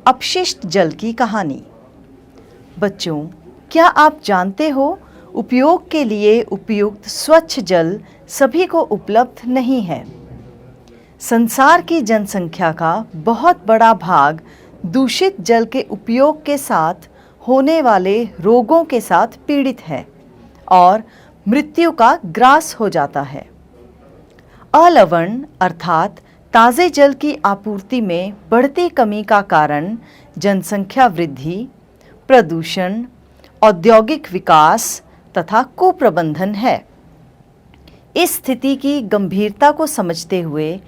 अपशिष्ट जल की कहानी। बच्चों, क्या आप जानते हो उपयोग के लिए उपयुक्त स्वच्छ जल सभी को उपलब्ध नहीं है। संसार की जनसंख्या का बहुत बड़ा भाग दूषित जल के उपयोग के साथ होने वाले रोगों के साथ पीड़ित है और मृत्यु का ग्रास हो जाता है। अलवण अर्थात ताज़े जल की आपूर्ति में बढ़ती कमी का कारण जनसंख्या वृद्धि, प्रदूषण, औद्योगिक विकास तथा कुप्रबंधन है। इस स्थिति की गंभीरता को समझते हुए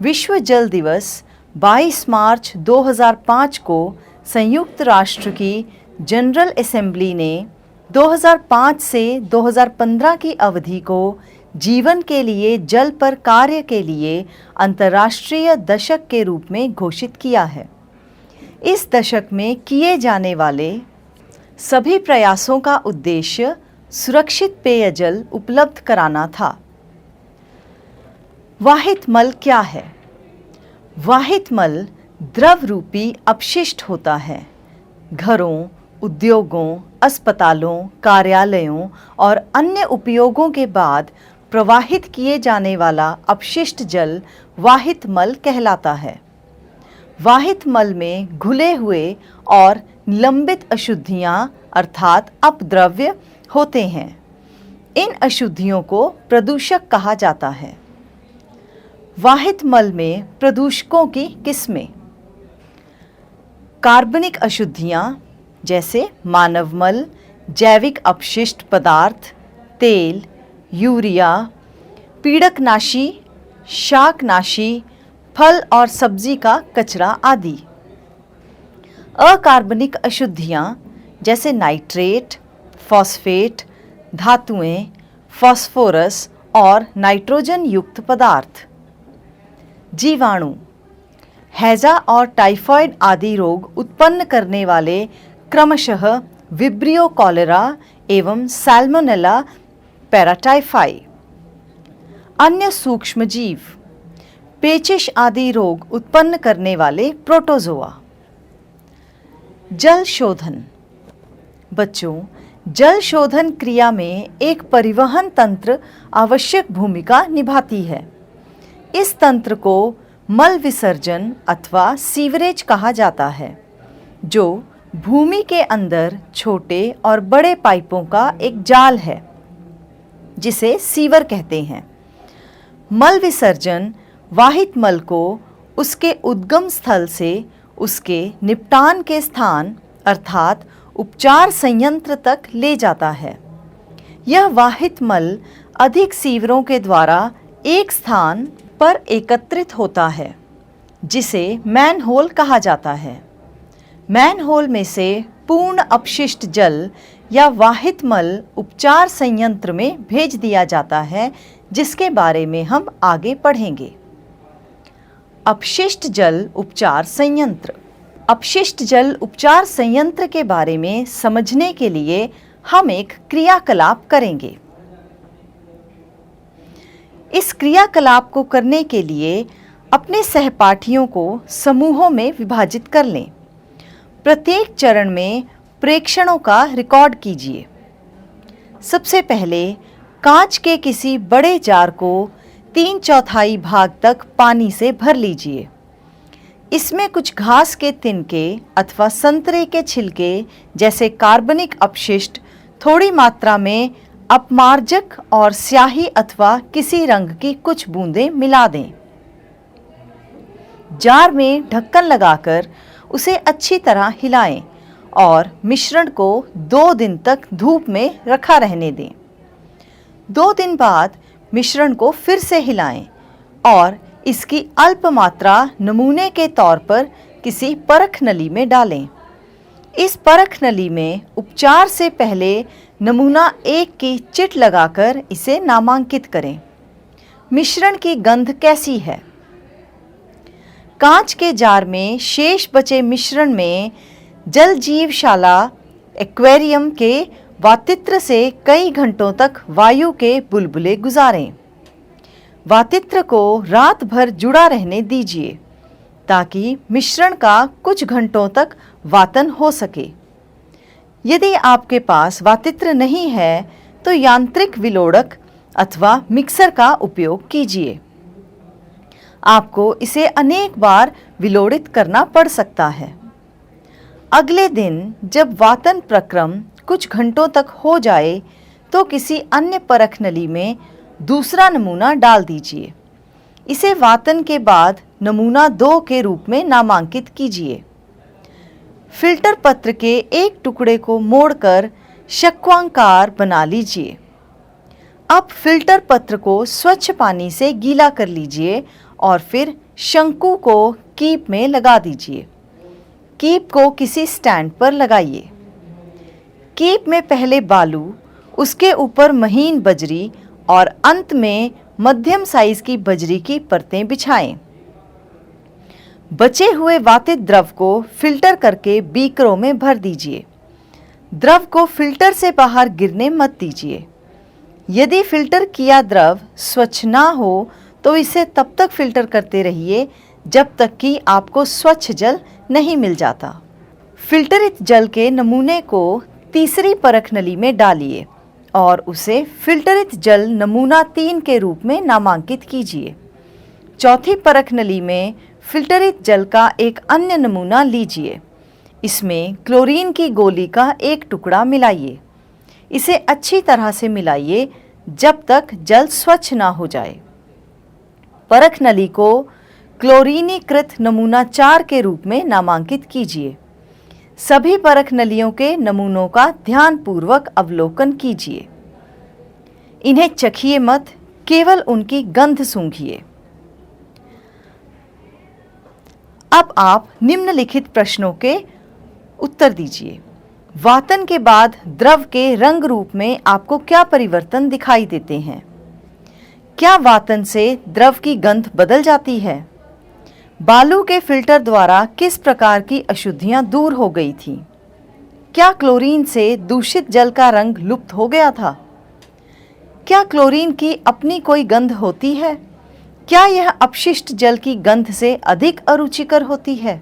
विश्व जल दिवस 22 मार्च 2005 को संयुक्त राष्ट्र की जनरल असेंबली ने 2005 से 2015 की अवधि को जीवन के लिए जल पर कार्य के लिए अंतर्राष्ट्रीय दशक के रूप में घोषित किया है। इस दशक में किए जाने वाले सभी प्रयासों का उद्देश्य सुरक्षित पेयजल उपलब्ध कराना था। वाहित मल क्या है? वाहित मल द्रव रूपी अपशिष्ट होता है। घरों, उद्योगों, अस्पतालों, कार्यालयों और अन्य उपयोगों के बाद प्रवाहित किए जाने वाला अपशिष्ट जल वाहित मल कहलाता है। वाहित मल में घुले हुए और निलंबित अशुद्धियां अर्थात अपद्रव्य होते हैं। इन अशुद्धियों को प्रदूषक कहा जाता है। वाहित मल में प्रदूषकों की किस्में: कार्बनिक अशुद्धियां जैसे मानव मल, जैविक अपशिष्ट पदार्थ, तेल, यूरिया, पीड़कनाशी, शाकनाशी, फल और सब्जी का कचरा आदि। अकार्बनिक अशुद्धियां जैसे नाइट्रेट, फॉस्फेट, धातुएं, फास्फोरस और नाइट्रोजन युक्त पदार्थ। जीवाणु: हैजा और टाइफॉइड आदि रोग उत्पन्न करने वाले क्रमशः विब्रियो कॉलेरा एवं सैल्मोनेला पैराटाइफाई। अन्य सूक्ष्म जीव: पेचिश आदि रोग उत्पन्न करने वाले प्रोटोजोआ। जल शोधन। बच्चों, जल शोधन क्रिया में एक परिवहन तंत्र आवश्यक भूमिका निभाती है। इस तंत्र को मल विसर्जन अथवा सीवरेज कहा जाता है, जो भूमि के अंदर छोटे और बड़े पाइपों का एक जाल है जिसे सीवर कहते हैं। मल विसर्जन वाहित मल को उसके उद्गम स्थल से उसके निपटान के स्थान अर्थात उपचार संयंत्र तक ले जाता है। यह वाहित मल अधिक सीवरों के द्वारा एक स्थान पर एकत्रित होता है जिसे मैनहोल कहा जाता है। मैनहोल में से पूर्ण अपशिष्ट जल या वाहित मल उपचार संयंत्र में भेज दिया जाता है, जिसके बारे में हम आगे पढ़ेंगे। अपशिष्ट जल उपचार संयंत्र। अपशिष्ट जल उपचार संयंत्र के बारे में समझने के लिए हम एक क्रियाकलाप करेंगे। इस क्रियाकलाप को करने के लिए अपने सहपाठियों को समूहों में विभाजित कर लें। प्रत्येक चरण में प्रेक्षणों का रिकॉर्ड कीजिए। सबसे पहले कांच के किसी बड़े जार को 3/4 भाग तक पानी से भर लीजिए। इसमें कुछ घास के तिनके अथवा संतरे के छिलके जैसे कार्बनिक अपशिष्ट थोड़ी मात्रा में अपमार्जक और स्याही अथवा किसी रंग की कुछ बूंदें मिला दें। जार में ढक्कन लगाकर उसे अच्छी तरह हिलाएं और मिश्रण को 2 दिन तक धूप में रखा रहने दें। 2 दिन बाद मिश्रण को फिर से हिलाएं और इसकी अल्प मात्रा नमूने के तौर पर किसी परख नली में डालें। इस परख नली में उपचार से पहले नमूना 1 की चिट लगाकर इसे नामांकित करें। मिश्रण की गंध कैसी है? कांच के जार में शेष बचे मिश्रण में जल जीवशाला एक्वेरियम के वातित्र से कई घंटों तक वायु के बुलबुले गुजारें। वातित्र को रात भर जुड़ा रहने दीजिए। ताकि मिश्रण का कुछ घंटों तक वातन हो सके। यदि आपके पास वातित्र नहीं है तो यांत्रिक विलोड़क अथवा मिक्सर का उपयोग कीजिए। आपको इसे अनेक बार विलोड़ित करना पड़ सकता है। अगले दिन जब वातन प्रक्रम कुछ घंटों तक हो जाए तो किसी अन्य परख नली में दूसरा नमूना डाल दीजिए। इसे वातन के बाद नमूना 2 के रूप में नामांकित कीजिए। फिल्टर पत्र के एक टुकड़े को मोड़कर षट्कोणाकार बना लीजिए। अब फिल्टर पत्र को स्वच्छ पानी से गीला कर लीजिए और फिर शंकु को कीप में लगा दीजिए। कीप को किसी स्टैंड पर लगाइए। कीप में पहले बालू, उसके ऊपर महीन बजरी और अंत में मध्यम साइज की बजरी की परतें बिछाएं। बचे हुए वातित द्रव को फिल्टर करके बीकरों में भर दीजिए। द्रव को फिल्टर से बाहर गिरने मत दीजिए। यदि फिल्टर किया द्रव स्वच्छ ना हो तो इसे तब तक फिल्टर करते रहिए जब तक कि आपको स्वच्छ जल नहीं मिल जाता। फिल्टरित जल के नमूने को तीसरी परख नली में डालिए और उसे फिल्टरित जल नमूना 3 के रूप में नामांकित कीजिए। चौथी परख नली में फिल्टरित जल का एक अन्य नमूना लीजिए। इसमें क्लोरीन की गोली का एक टुकड़ा मिलाइए। इसे अच्छी तरह से मिलाइए जब तक जल स्वच्छ ना हो जाए। परख नली को क्लोरीनीकृत नमूना 4 के रूप में नामांकित कीजिए। सभी परख नलियों के नमूनों का ध्यानपूर्वक अवलोकन कीजिए। इन्हें चखिए मत, केवल उनकी गंध सूंघिए। अब आप निम्नलिखित प्रश्नों के उत्तर दीजिए। वातन के बाद द्रव के रंग रूप में आपको क्या परिवर्तन दिखाई देते हैं? क्या वातन से द्रव की गंध बदल जाती है? बालू के फिल्टर द्वारा किस प्रकार की अशुद्धियां दूर हो गई थीं? क्या क्लोरीन से दूषित जल का रंग लुप्त हो गया था? क्या क्लोरीन की अपनी कोई गंध होती है? क्या यह अपशिष्ट जल की गंध से अधिक अरुचिकर होती है?